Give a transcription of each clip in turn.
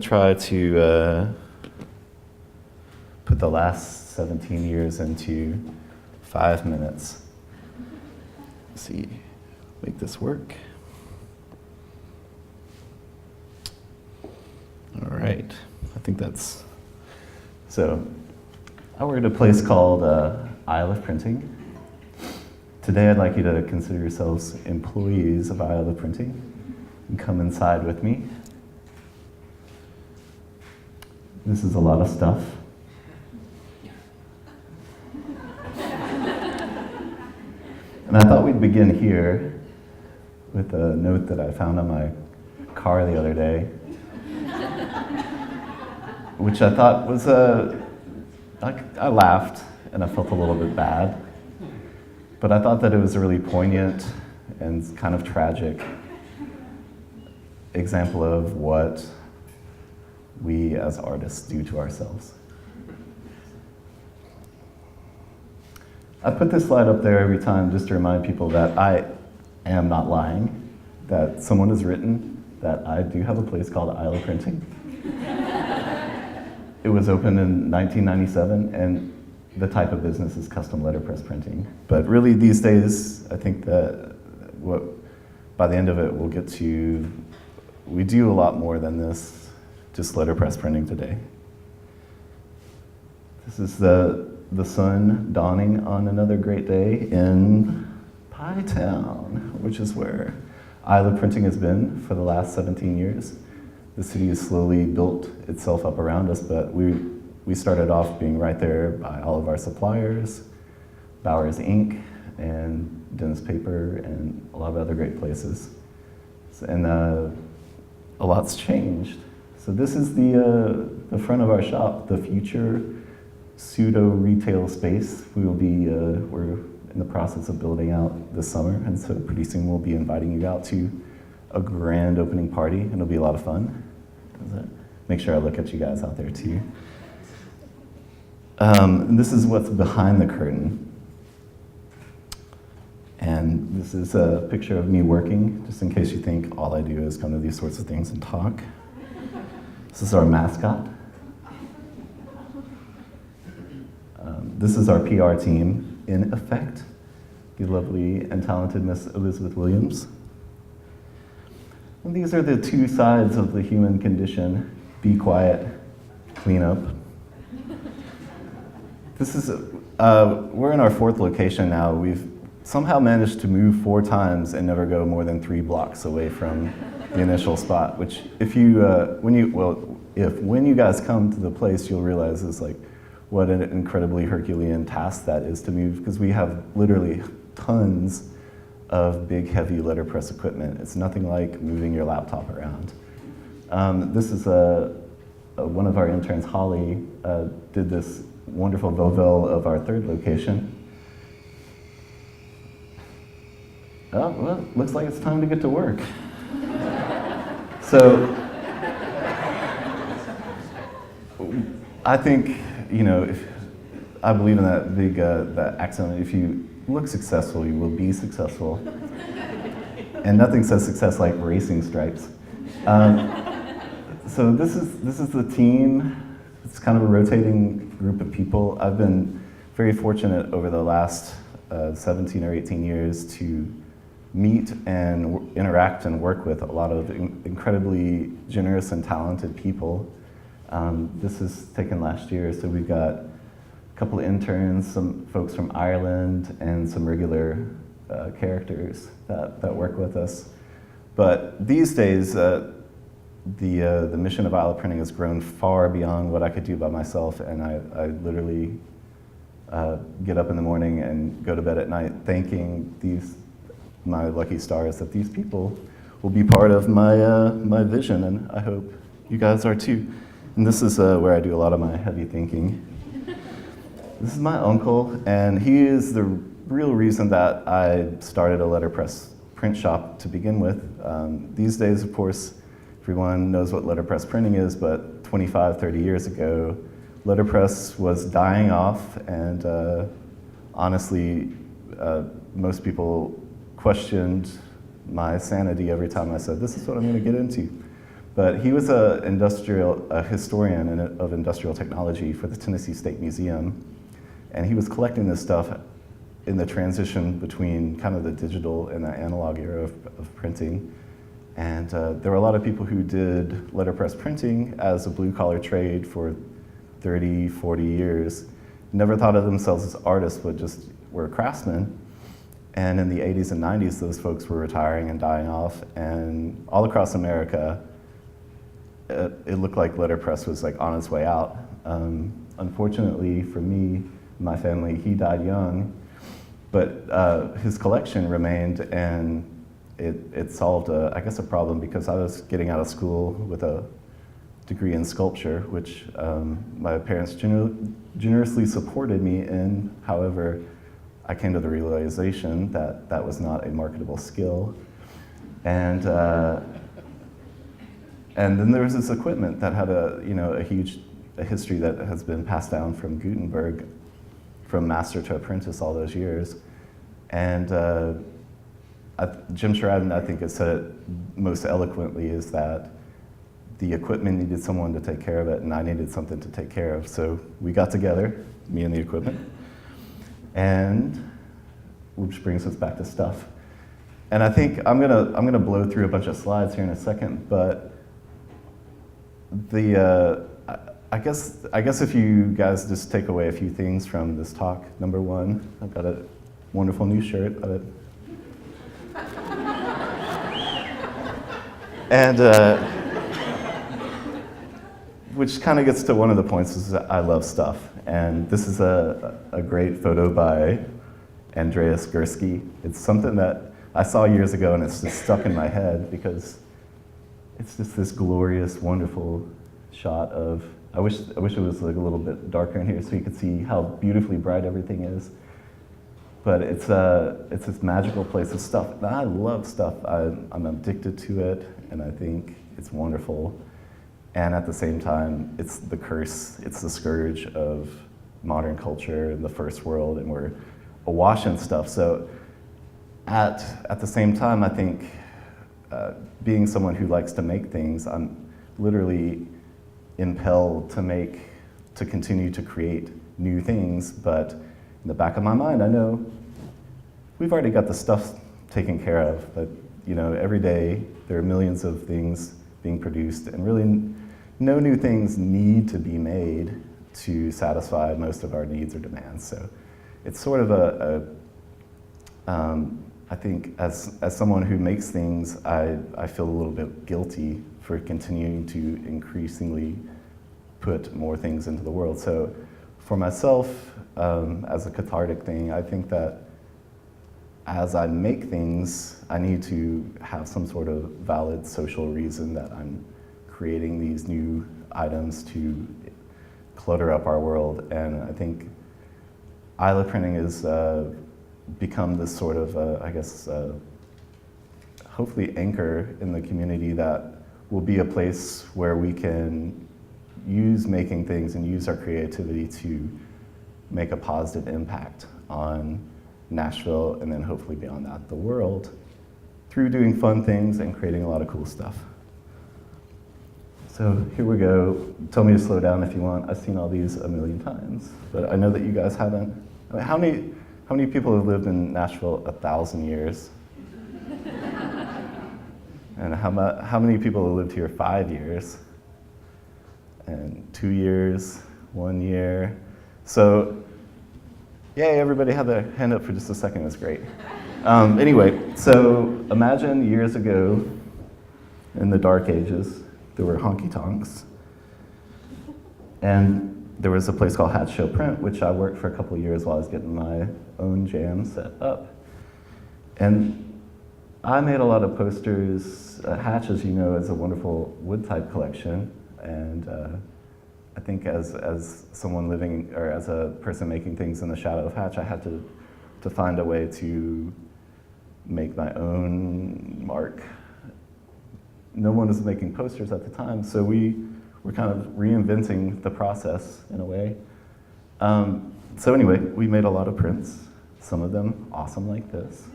Try to put the last 17 years into 5 minutes. Let's see, make this work. All right, I think that's, so I work at a place called Isle of Printing. Today I'd like you to consider yourselves employees of Isle of Printing and come inside with me. This is a lot of stuff. And I thought we'd begin here with a note that I found on my car the other day, which I thought was I laughed and I felt a little bit bad, but I thought that it was a really poignant and kind of tragic example of what we as artists do to ourselves. I put this slide up there every time just to remind people that I am not lying, that someone has written that I do have a place called Isle of Printing. It was opened in 1997, and the type of business is custom letterpress printing. But really these days, I think that by the end of it, we'll get to, we do a lot more than this. Just letterpress printing today. This is the sun dawning on another great day in Pie Town, which is where Isle of Printing has been for the last 17 years. The city has slowly built itself up around us, but we started off being right there by all of our suppliers, Bowers Ink, and Dennis Paper, and a lot of other great places. And a lot's changed. So this is the front of our shop, the future pseudo-retail space. We will be, we're in the process of building out this summer, and so pretty soon we'll be inviting you out to a grand opening party, and it'll be a lot of fun. Make sure I look at you guys out there too. And this is what's behind the curtain. And this is a picture of me working, just in case you think all I do is come to these sorts of things and talk. This is our mascot. This is our PR team, in effect, the lovely and talented Miss Elizabeth Williams. And these are the two sides of the human condition: be quiet, clean up. This is, we're in our 4th location now. We've somehow managed to move 4 times and never go more than 3 blocks away from the initial spot, which if you, when you guys come to the place, you'll realize is like what an incredibly Herculean task that is to move, because we have literally tons of big, heavy letterpress equipment. It's nothing like moving your laptop around. This is one of our interns, Holly, did this wonderful Vauvel of our 3rd location. Oh, well, looks like it's time to get to work. So, I think, if I believe in that big that axiom, if you look successful, you will be successful. And nothing says success like racing stripes. So this is the team. It's kind of a rotating group of people. I've been very fortunate over the last 17 or 18 years to meet and interact and work with a lot of incredibly generous and talented people. This is taken last year, so we've got a couple of interns, some folks from Ireland, and some regular characters that work with us. But these days, the mission of Isle of Printing has grown far beyond what I could do by myself, and I literally get up in the morning and go to bed at night thanking my lucky stars that these people will be part of my vision, and I hope you guys are too. And this is where I do a lot of my heavy thinking. This is my uncle, and he is the real reason that I started a letterpress print shop to begin with. These days, of course, everyone knows what letterpress printing is, but 25, 30 years ago, letterpress was dying off, and honestly, most people questioned my sanity every time I said, this is what I'm going to get into. But he was a historian of industrial technology for the Tennessee State Museum, and he was collecting this stuff in the transition between kind of the digital and the analog era of printing. And there were a lot of people who did letterpress printing as a blue-collar trade for 30, 40 years, never thought of themselves as artists, but just were craftsmen. And in the 80s and 90s, those folks were retiring and dying off. And all across America, it looked like letterpress was like on its way out. Unfortunately for me, my family, he died young, but his collection remained, and it solved, I guess, a problem, because I was getting out of school with a degree in sculpture, which my parents generously supported me in. However, I came to the realization that that was not a marketable skill. And then there was this equipment that had a huge history that has been passed down from Gutenberg, from master to apprentice all those years. And Jim Sheridan, I think, has said it most eloquently, is that the equipment needed someone to take care of it, and I needed something to take care of. So we got together, me and the equipment, and which brings us back to stuff. And I think I'm gonna blow through a bunch of slides here in a second, but I guess if you guys just take away a few things from this talk. Number one, I've got a wonderful new shirt. And which kind of gets to one of the points, is that I love stuff. And this is a great photo by Andreas Gursky. It's something that I saw years ago, and it's just stuck in my head, because it's just this glorious, wonderful shot of, I wish it was like a little bit darker in here so you could see how beautifully bright everything is. But it's this magical place of stuff. And I love stuff. I'm addicted to it, and I think it's wonderful. And at the same time, it's the curse, it's the scourge of modern culture and the first world, and we're awash in stuff. So at the same time, I think being someone who likes to make things, I'm literally impelled to continue to create new things. But in the back of my mind, I know we've already got the stuff taken care of. But every day there are millions of things being produced, and really no new things need to be made to satisfy most of our needs or demands. So it's sort of I think as someone who makes things, I feel a little bit guilty for continuing to increasingly put more things into the world. So for myself, as a cathartic thing, I think that as I make things, I need to have some sort of valid social reason that I'm creating these new items to clutter up our world. And I think Isla printing has become this sort of, hopefully anchor in the community that will be a place where we can use making things and use our creativity to make a positive impact on Nashville, and then hopefully beyond that, the world, through doing fun things and creating a lot of cool stuff. So here we go. Tell me to slow down if you want. I've seen all these a million times, but I know that you guys haven't. I mean, how many people have lived in Nashville 1,000 years? And how many people have lived here 5 years? And 2 years, 1 year? So, yay, everybody had their hand up for just a second, that's great. Anyway, so imagine years ago, in the dark ages, there were honky-tonks. And there was a place called Hat Show Print, which I worked for a couple of years while I was getting my own jam set up. And I made a lot of posters. Hatch, as you know, is a wonderful wood type collection, and I think as someone living, or as a person making things in the shadow of Hatch, I had to find a way to make my own mark. No one was making posters at the time, so we were kind of reinventing the process in a way. So anyway, we made a lot of prints, some of them awesome like this.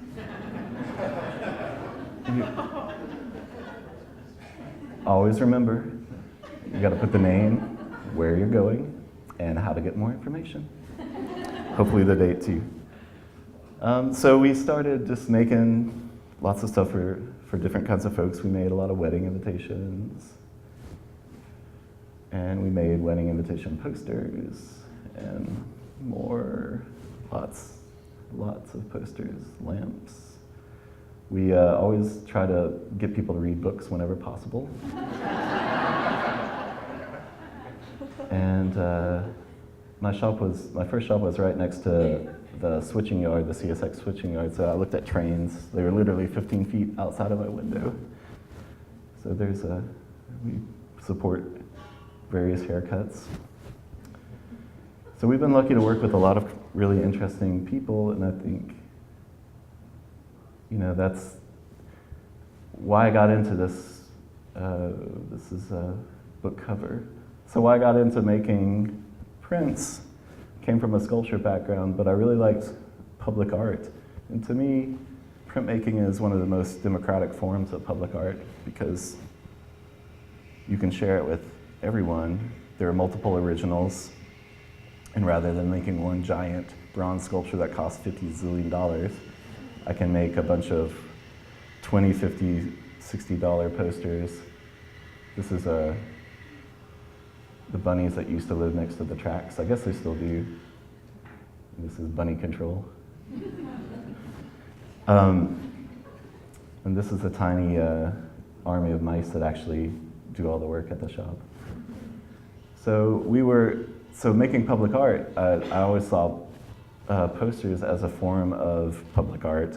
Always remember, you gotta put the name, where you're going, and how to get more information. Hopefully the date too. So we started just making lots of stuff for different kinds of folks. We made a lot of wedding invitations, and we made wedding invitation posters, and more, lots of posters, lamps. We always try to get people to read books whenever possible. And my first shop was right next to the switching yard, the CSX switching yard, so I looked at trains. They were literally 15 feet outside of my window. So we support various haircuts. So we've been lucky to work with a lot of really interesting people, and I think, that's why I got into this. This is a book cover. So why I got into making prints came from a sculpture background, but I really liked public art. And to me, printmaking is one of the most democratic forms of public art because you can share it with everyone. There are multiple originals, and rather than making one giant bronze sculpture that costs $50 zillion, I can make a bunch of $20, $50, $60 posters. This is the bunnies that used to live next to the tracks. I guess they still do. This is bunny control. And this is a tiny army of mice that actually do all the work at the shop. So making public art, I always saw posters as a form of public art,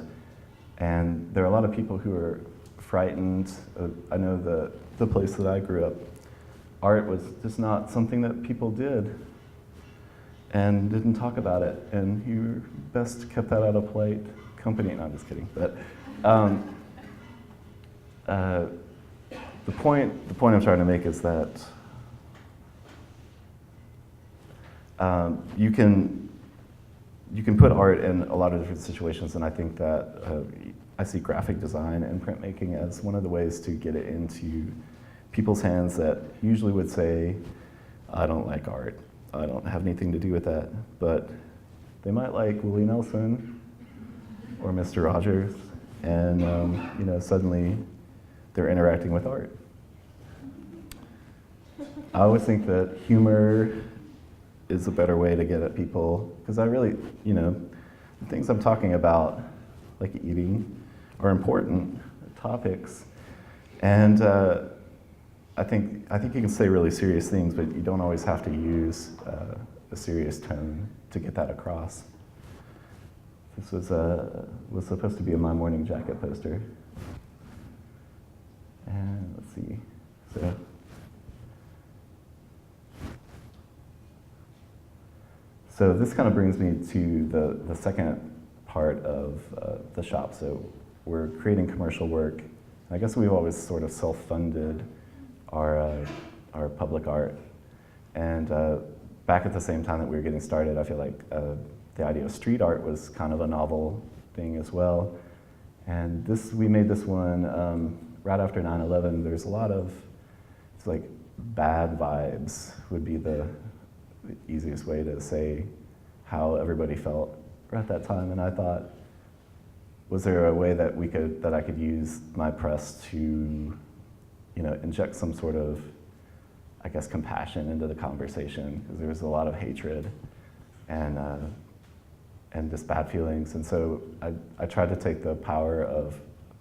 and there are a lot of people who are frightened. I know the place that I grew up, art was just not something that people did and didn't talk about it, and you best kept that out of polite company. No, I'm just kidding. But the point I'm trying to make is that you can put art in a lot of different situations, and I think that I see graphic design and printmaking as one of the ways to get it into people's hands that usually would say, I don't like art, I don't have anything to do with that, but they might like Willie Nelson or Mr. Rogers, and suddenly they're interacting with art. I always think that humor is a better way to get at people, because I really, the things I'm talking about, like eating, are important topics, and I think you can say really serious things, but you don't always have to use a serious tone to get that across. This was supposed to be a My Morning Jacket poster, and let's see, So this kind of brings me to the second part of the shop. So we're creating commercial work. I guess we've always sort of self-funded our public art. And back at the same time that we were getting started, I feel like the idea of street art was kind of a novel thing as well. And we made this one right after 9/11. There's a lot of, it's like bad vibes would be the easiest way to say how everybody felt at that time. And I thought, was there a way that I could use my press to, inject some sort of, I guess, compassion into the conversation, because there was a lot of hatred and just bad feelings. And so I tried to take the power of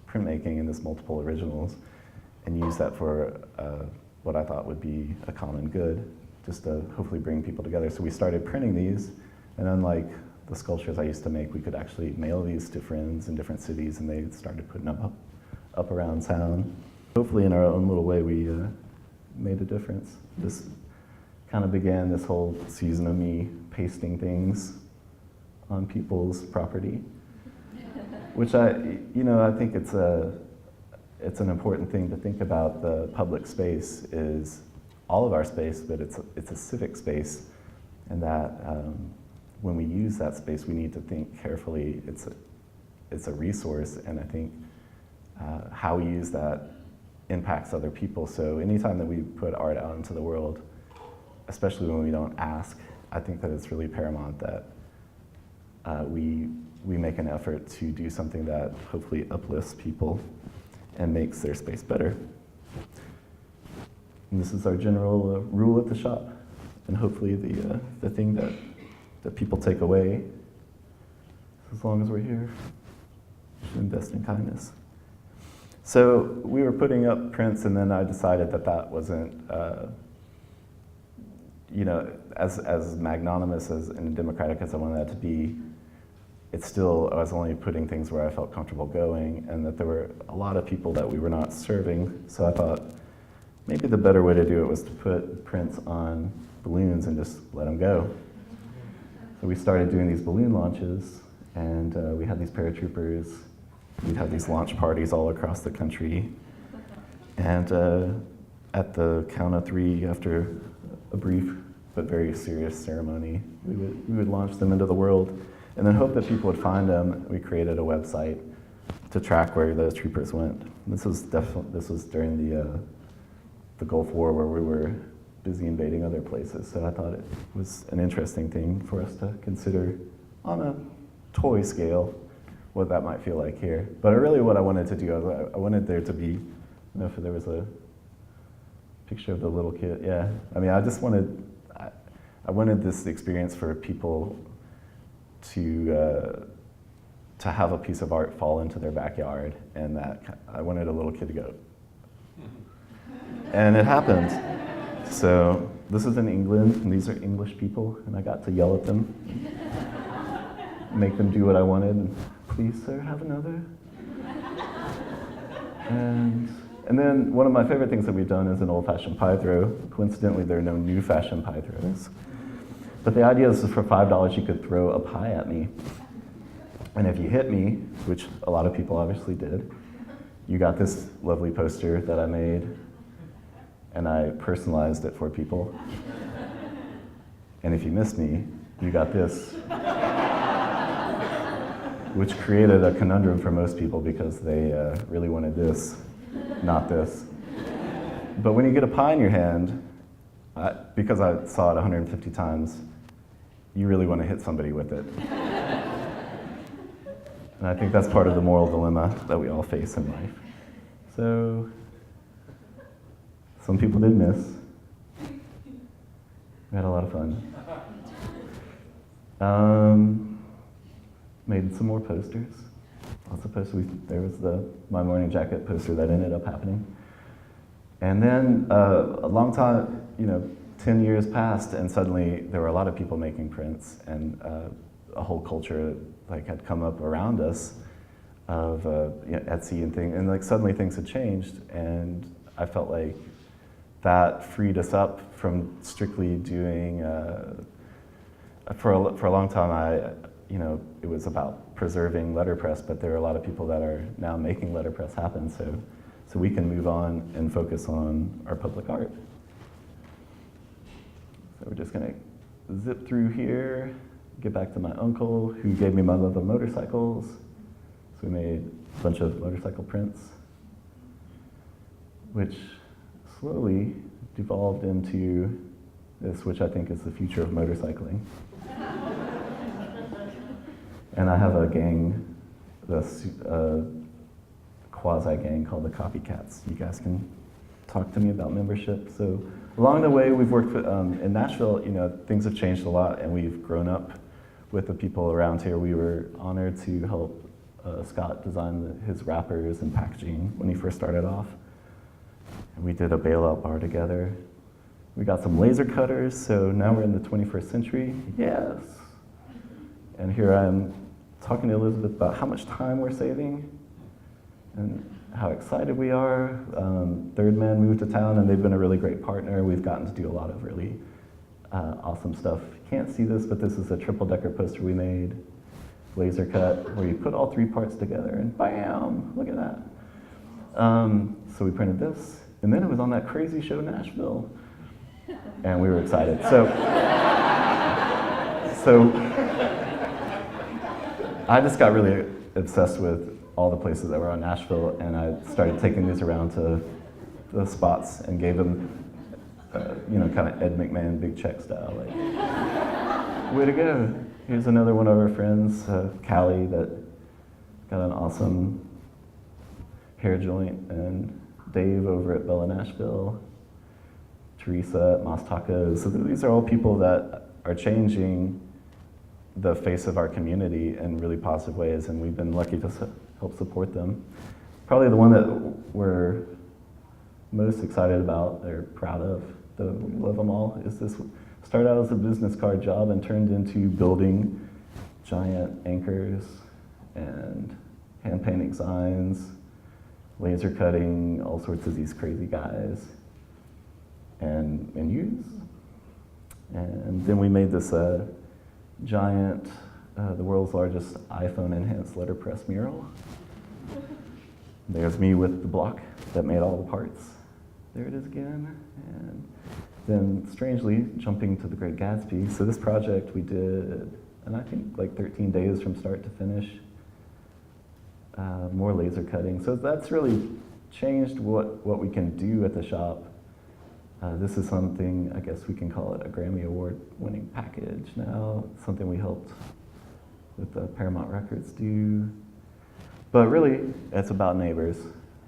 printmaking and this multiple originals and use that for what I thought would be a common good, just to hopefully bring people together. So we started printing these, and unlike the sculptures I used to make, we could actually mail these to friends in different cities, and they started putting them up around town. Hopefully in our own little way, we made a difference. This kind of began this whole season of me pasting things on people's property, which I think it's an important thing to think about. The public space is all of our space, but it's a civic space, and that when we use that space, we need to think carefully. It's a resource, and I think how we use that impacts other people. So anytime that we put art out into the world, especially when we don't ask, I think that it's really paramount that we make an effort to do something that hopefully uplifts people and makes their space better. And this is our general rule at the shop, and hopefully the thing that people take away, as long as we're here, we should invest in kindness. So we were putting up prints, and then I decided that wasn't, as magnanimous and democratic as I wanted that to be. I was only putting things where I felt comfortable going, and that there were a lot of people that we were not serving. So I thought maybe the better way to do it was to put prints on balloons and just let them go. So we started doing these balloon launches, and we had these paratroopers. We'd have these launch parties all across the country. And at the count of 3, after a brief but very serious ceremony, we would launch them into the world, and then hope that people would find them. We created a website to track where those troopers went. This was during the Gulf War, where we were busy invading other places. So I thought it was an interesting thing for us to consider on a toy scale what that might feel like here. But really what I wanted to do, I wanted there to be, I don't know if there was a picture of the little kid. Yeah, I mean, I wanted this experience for people to have a piece of art fall into their backyard, and that I wanted a little kid to go. And it happened. So this is in England, and these are English people, and I got to yell at them, make them do what I wanted, and please, sir, have another. And then one of my favorite things that we've done is an old-fashioned pie throw. Coincidentally, there are no new-fashioned pie throws. But the idea is for $5 you could throw a pie at me. And if you hit me, which a lot of people obviously did, you got this lovely poster that I made, and I personalized it for people. And if you missed me, you got this, which created a conundrum for most people because they really wanted this, not this. But when you get a pie in your hand, because I saw it 150 times, you really want to hit somebody with it. And I think that's part of the moral dilemma that we all face in life. So, some people did miss. We had a lot of fun. Made some more posters. Lots of posters. There was the My Morning Jacket poster that ended up happening. And then a long time, 10 years passed, and suddenly there were a lot of people making prints, and a whole culture had come up around us of Etsy and things, and suddenly things had changed, and I felt like that freed us up from strictly doing. For a long time, it was about preserving letterpress, but there are a lot of people that are now making letterpress happen, so we can move on and focus on our public art. So we're just gonna zip through here, get back to my uncle who gave me my love of motorcycles. So we made a bunch of motorcycle prints, which slowly devolved into this, which I think is the future of motorcycling. And I have a gang, a quasi-gang called the Copycats. You guys can talk to me about membership. So along the way, we've worked with, in Nashville, things have changed a lot, and we've grown up with the people around here. We were honored to help Scott design his wrappers and packaging when he first started off. And we did a bailout bar together. We got some laser cutters, so now we're in the 21st century. Yes. And here I am talking to Elizabeth about how much time we're saving and how excited we are. Third Man moved to town and they've been a really great partner. We've gotten to do a lot of really awesome stuff. You can't see this, but this is a triple-decker poster we made, laser cut, where you put all 3 parts together and bam, look at that. So we printed this, and then it was on that crazy show Nashville, and we were excited. So I just got really obsessed with all the places that were on Nashville, and I started taking these around to the spots and gave them, kind of Ed McMahon big check style, like, way to go. Here's another one of our friends, Callie, that got an awesome hair joint, and Dave over at Bella Nashville, Teresa at Moss Tacos. So these are all people that are changing the face of our community in really positive ways, and we've been lucky to help support them. Probably the one that we're most excited about, or proud of, though we love them all, is this. Started out as a business card job and turned into building giant anchors and hand painting signs, laser cutting all sorts of these crazy guys and menus. And then we made this giant, the world's largest iPhone enhanced letterpress mural. There's me with the block that made all the parts. There it is again. And then, strangely, jumping to The Great Gatsby. So this project we did, and I think like 13 days from start to finish. More laser cutting. So that's really changed what we can do at the shop. This is something, I guess we can call it a Grammy Award winning package now, something we helped with the Paramount Records do. But really, it's about neighbors,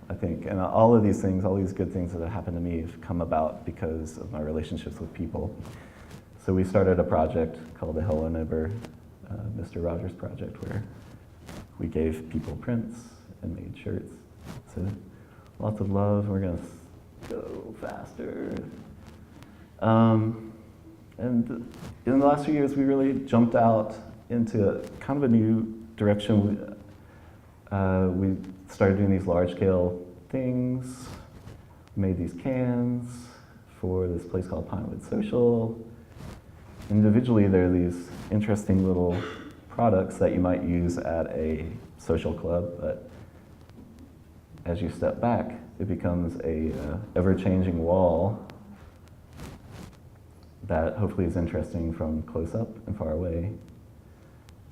I think. And all of these things, all these good things that have happened to me have come about because of my relationships with people. So we started a project called the Hello Neighbor, Mr. Rogers Project, where we gave people prints and made shirts. So lots of love. We're going to go faster. And in the last few years, we really jumped out into kind of a new direction. We started doing these large-scale things, made these cans for this place called Pinewood Social. Individually, they're these interesting little products that you might use at a social club, but as you step back, it becomes a ever-changing wall that hopefully is interesting from close up and far away.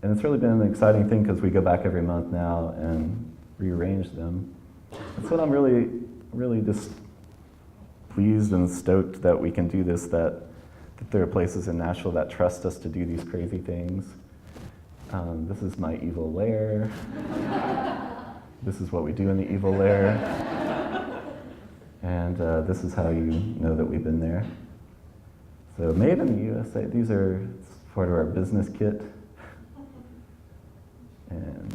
And it's really been an exciting thing because we go back every month now and rearrange them. That's what I'm really, really just pleased and stoked that we can do this, that there are places in Nashville that trust us to do these crazy things. This is my evil lair. This is what we do in the evil lair. And this is how you know that we've been there. So made in the USA, these are part of our business kit. And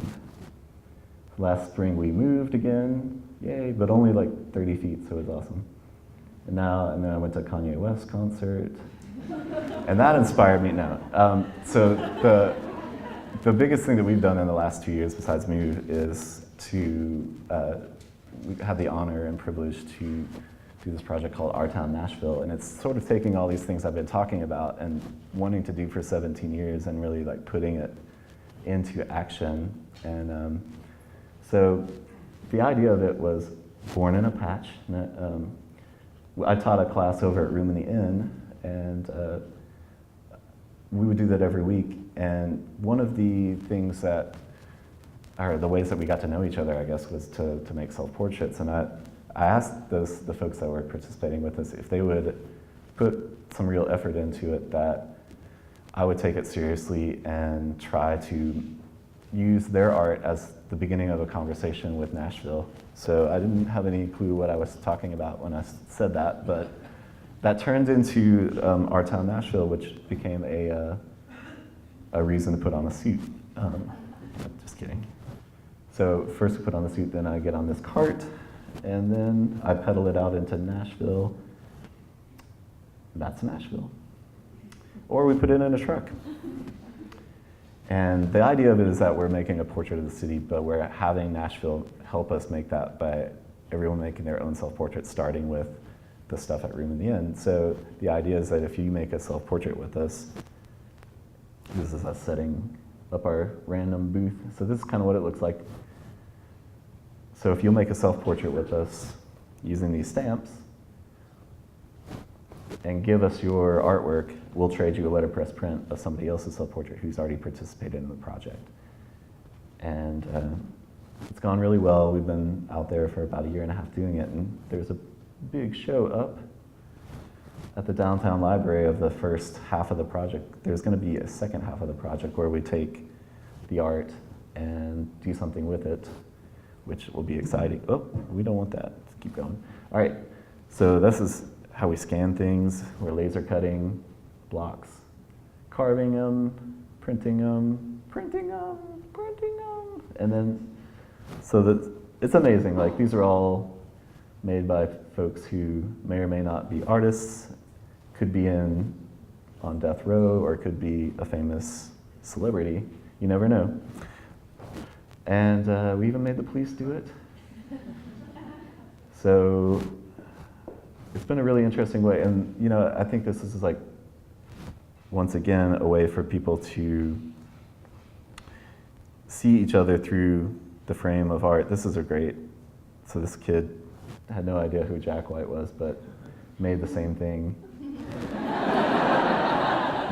last spring we moved again, yay, but only like 30 feet, so it was awesome. And then I went to a Kanye West concert, and that inspired me now. So the biggest thing that we've done in the last 2 years besides move is to we had the honor and privilege to do this project called Our Town Nashville, and it's sort of taking all these things I've been talking about and wanting to do for 17 years and really like putting it into action. And so the idea of it was born in a patch. I taught a class over at Room in the Inn, and we would do that every week. And one of the things that, or the ways that we got to know each other, I guess, was to make self-portraits. And I asked the folks that were participating with us if they would put some real effort into it, that I would take it seriously and try to use their art as the beginning of a conversation with Nashville. So I didn't have any clue what I was talking about when I said that, but that turned into Our Town Nashville, which became a reason to put on a suit. Just kidding. So first we put on the suit, then I get on this cart, and then I pedal it out into Nashville. That's Nashville. Or we put it in a truck. And the idea of it is that we're making a portrait of the city, but we're having Nashville help us make that by everyone making their own self-portrait, starting with the stuff at Room in the Inn. So the idea is that if you make a self-portrait with us, this is us setting up our random booth. So this is kind of what it looks like. So if you'll make a self-portrait with us using these stamps and give us your artwork, we'll trade you a letterpress print of somebody else's self-portrait who's already participated in the project. And it's gone really well. We've been out there for about 1.5 years doing it, and there's a big show up at the downtown library of the first half of the project. There's going to be a second half of the project where we take the art and do something with it, which will be exciting. Oh, we don't want that. Let's keep going. All right, so this is how we scan things. We're laser cutting blocks, carving them, printing them, printing them, printing them, and then, so that it's amazing. Like, these are all made by folks who may or may not be artists, could be on death row, or could be a famous celebrity. You never know. And we even made the police do it. So it's been a really interesting way. And you know, I think this is like, once again, a way for people to see each other through the frame of art. This is a great, so this kid had no idea who Jack White was, but made the same thing.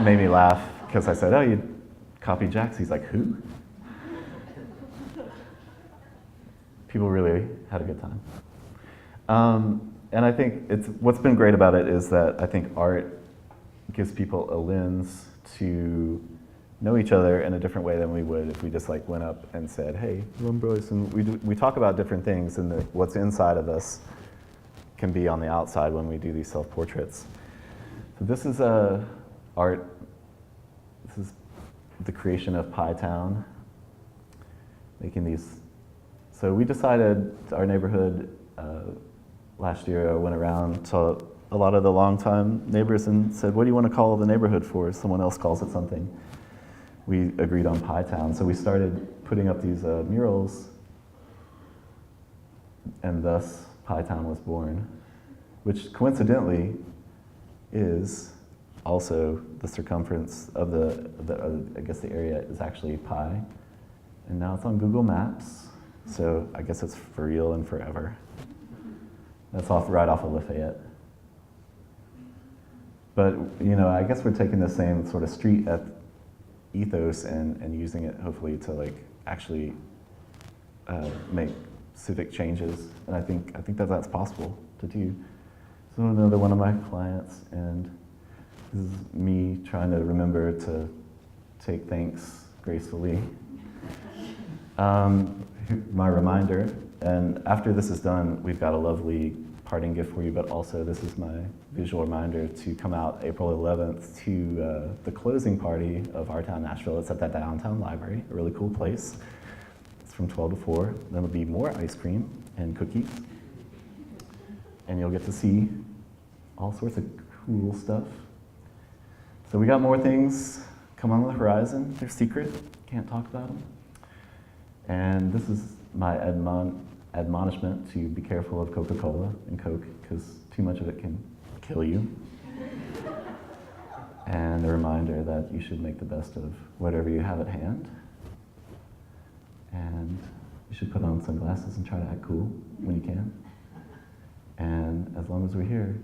Made me laugh, because I said, oh, you copied Jack's? He's like, who? People really had a good time. And I think what's been great about it is that I think art gives people a lens to know each other in a different way than we would if we just like went up and said, hey, I'm Bryce, and we talk about different things, and what's inside of us can be on the outside when we do these self-portraits. So this is art. This is the creation of Pie Town, making these. So we decided, our neighborhood, last year I went around to a lot of the longtime neighbors and said, what do you want to call the neighborhood for? Someone else calls it something. We agreed on Pie Town. So we started putting up these murals, and thus Pie Town was born, which coincidentally is also the circumference of I guess the area is actually pi. And now it's on Google Maps, so I guess it's for real and forever. That's right off of Lafayette. But you know, I guess we're taking the same sort of street ethos and using it hopefully to like actually make civic changes. And I think that that's possible to do. So another one of my clients, and this is me trying to remember to take thanks gracefully. My reminder, and after this is done, we've got a lovely parting gift for you, but also this is my visual reminder to come out April 11th to the closing party of Our Town Nashville. It's at the downtown library, a really cool place. It's from 12 to 4. Then there'll be more ice cream and cookies. And you'll get to see all sorts of cool stuff. So we got more things coming on the horizon. They're secret, can't talk about them. And this is my admonishment to be careful of Coca-Cola and Coke, because too much of it can kill you. And a reminder that you should make the best of whatever you have at hand. And you should put on sunglasses and try to act cool when you can. And as long as we're here,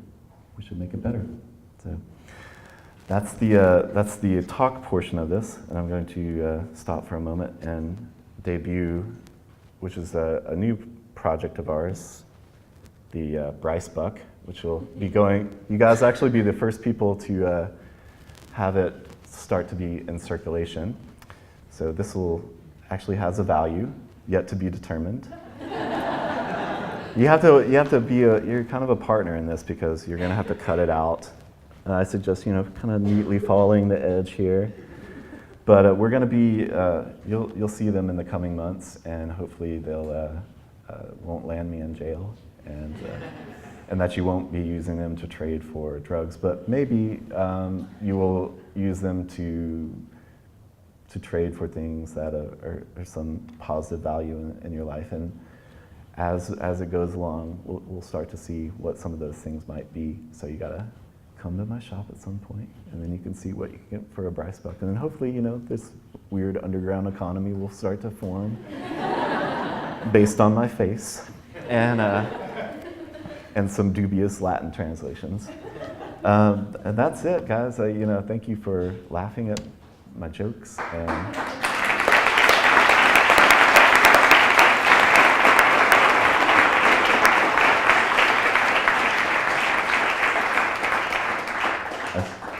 we should make it better. So that's the talk portion of this, and I'm going to stop for a moment and debut, which is a new project of ours, the Bryce Buck, which will be going. You guys actually be the first people to have it start to be in circulation. So this will actually has a value yet to be determined. You have to be you're kind of a partner in this, because you're going to have to cut it out. I suggest, you know, kind of neatly following the edge here. But we're going to be, you'll see them in the coming months, and hopefully they'll won't land me in jail, and that you won't be using them to trade for drugs. But maybe you will use them to to trade for things that are some positive value in your life. And as it goes along, we'll start to see what some of those things might be. So you gotta come to my shop at some point, and then you can see what you can get for a Bryce buck. And then hopefully, this weird underground economy will start to form based on my face and some dubious Latin translations. And that's it, guys. Thank you for laughing at my jokes.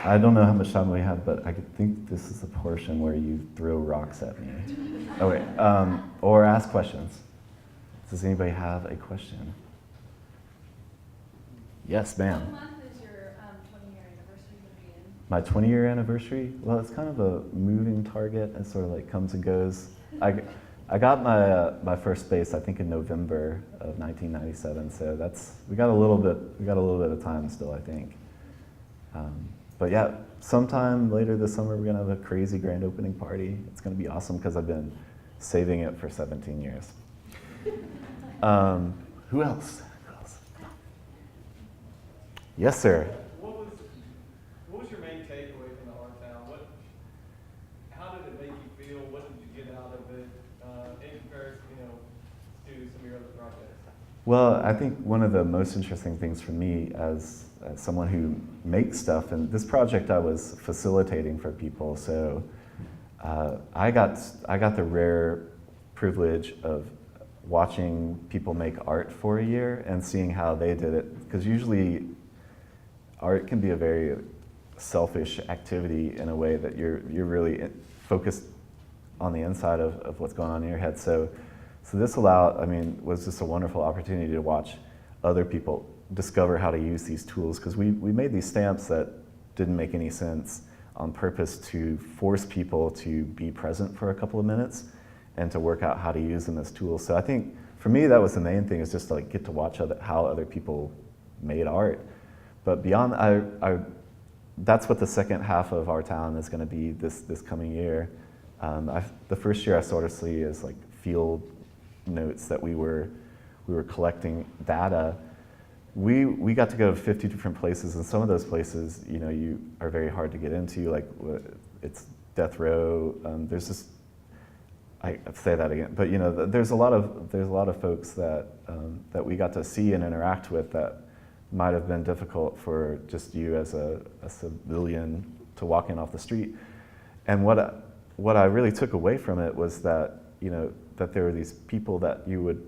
I don't know how much time we have, but I think this is the portion where you throw rocks at me. Oh wait, or ask questions. Does anybody have a question? Yes, ma'am. What month is your 20-year anniversary going to be in? My 20-year anniversary? Well, it's kind of a moving target. It sort of like comes and goes. I got my first space, I think, in November of 1997. So we got a little bit of time still, I think. But yeah, sometime later this summer, we're gonna have a crazy grand opening party. It's gonna be awesome because I've been saving it for 17 years. Who else? Yes, sir. What was your main takeaway from the art town? How did it make you feel? What did you get out of it in comparison, to some of your other projects? Well, I think one of the most interesting things for me as someone who makes stuff, and this project I was facilitating for people, so I got the rare privilege of watching people make art for a year and seeing how they did it, because usually art can be a very selfish activity in a way that you're really focused on the inside of what's going on in your head. So this was just a wonderful opportunity to watch other people discover how to use these tools, because we made these stamps that didn't make any sense on purpose to force people to be present for a couple of minutes and to work out how to use them as tools. So I think for me that was the main thing, is just to get to watch how other people made art. But beyond that's what the second half of our town is going to be this coming year. The first year I sort of see as field notes that we were collecting data. We got to go to 50 different places, and some of those places, you are very hard to get into. It's death row. There's just, I say that again, but there's a lot of folks that we got to see and interact with that might have been difficult for just you as a civilian to walk in off the street. And what I really took away from it was that that there were these people that you would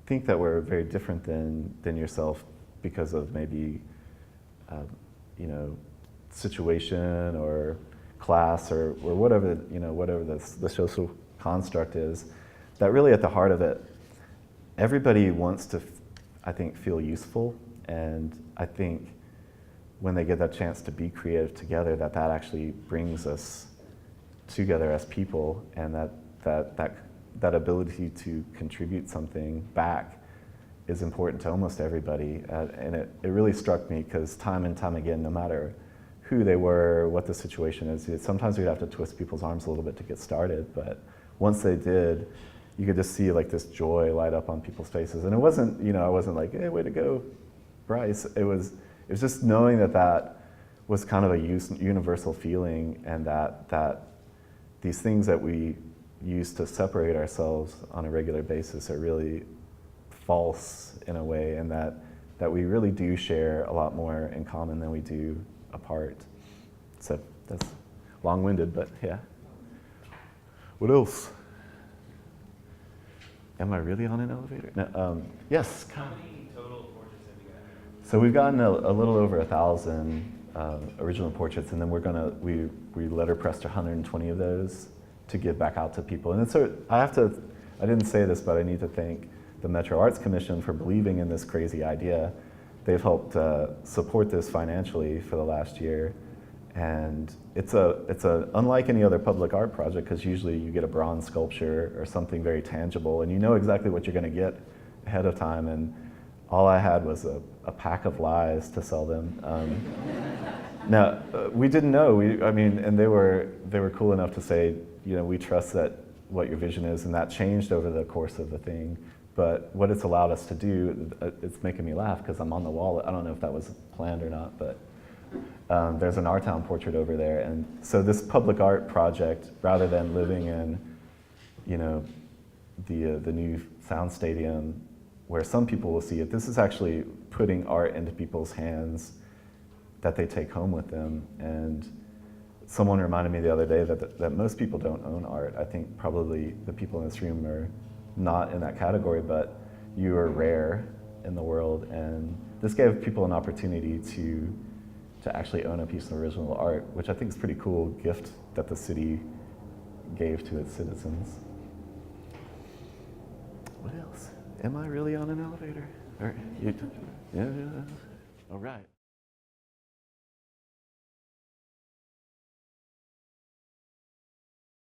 think that were very different than yourself because of maybe situation or class or whatever the social construct is, that really at the heart of it, everybody wants to, I think, feel useful. And I think when they get that chance to be creative together, that actually brings us together as people, and that ability to contribute something back is important to almost everybody. And it really struck me, because time and time again, no matter who they were, what the situation is, sometimes we'd have to twist people's arms a little bit to get started, but once they did, you could just see this joy light up on people's faces. And it wasn't, I wasn't like, hey, way to go, Bryce. It was just knowing that was kind of a universal feeling, and that these things that we use to separate ourselves on a regular basis are really false in a way, and that we really do share a lot more in common than we do apart. So that's long-winded, but yeah. What else? Am I really on an elevator? No, yes. How many total portraits have you gotten? So we've gotten a little over 1,000 original portraits, and then we letterpressed 120 of those to give back out to people. And I didn't say this, but I need to thank the Metro Arts Commission for believing in this crazy idea. They've helped support this financially for the last year. And it's unlike any other public art project, because usually you get a bronze sculpture or something very tangible, and you know exactly what you're going to get ahead of time. And all I had was a pack of lies to sell them. Now, we didn't know. And they were cool enough to say, we trust that what your vision is, and that changed over the course of the thing. But what it's allowed us to do, it's making me laugh because I'm on the wall. I don't know if that was planned or not, but there's an Our Town portrait over there. And so this public art project, rather than living in, the new sound stadium where some people will see it, this is actually putting art into people's hands that they take home with them. And someone reminded me the other day that most people don't own art. I think probably the people in this room are not in that category, but you are rare in the world, and this gave people an opportunity to actually own a piece of original art, which I think is a pretty cool gift that the city gave to its citizens. What else? Am I really on an elevator? Yeah. All right.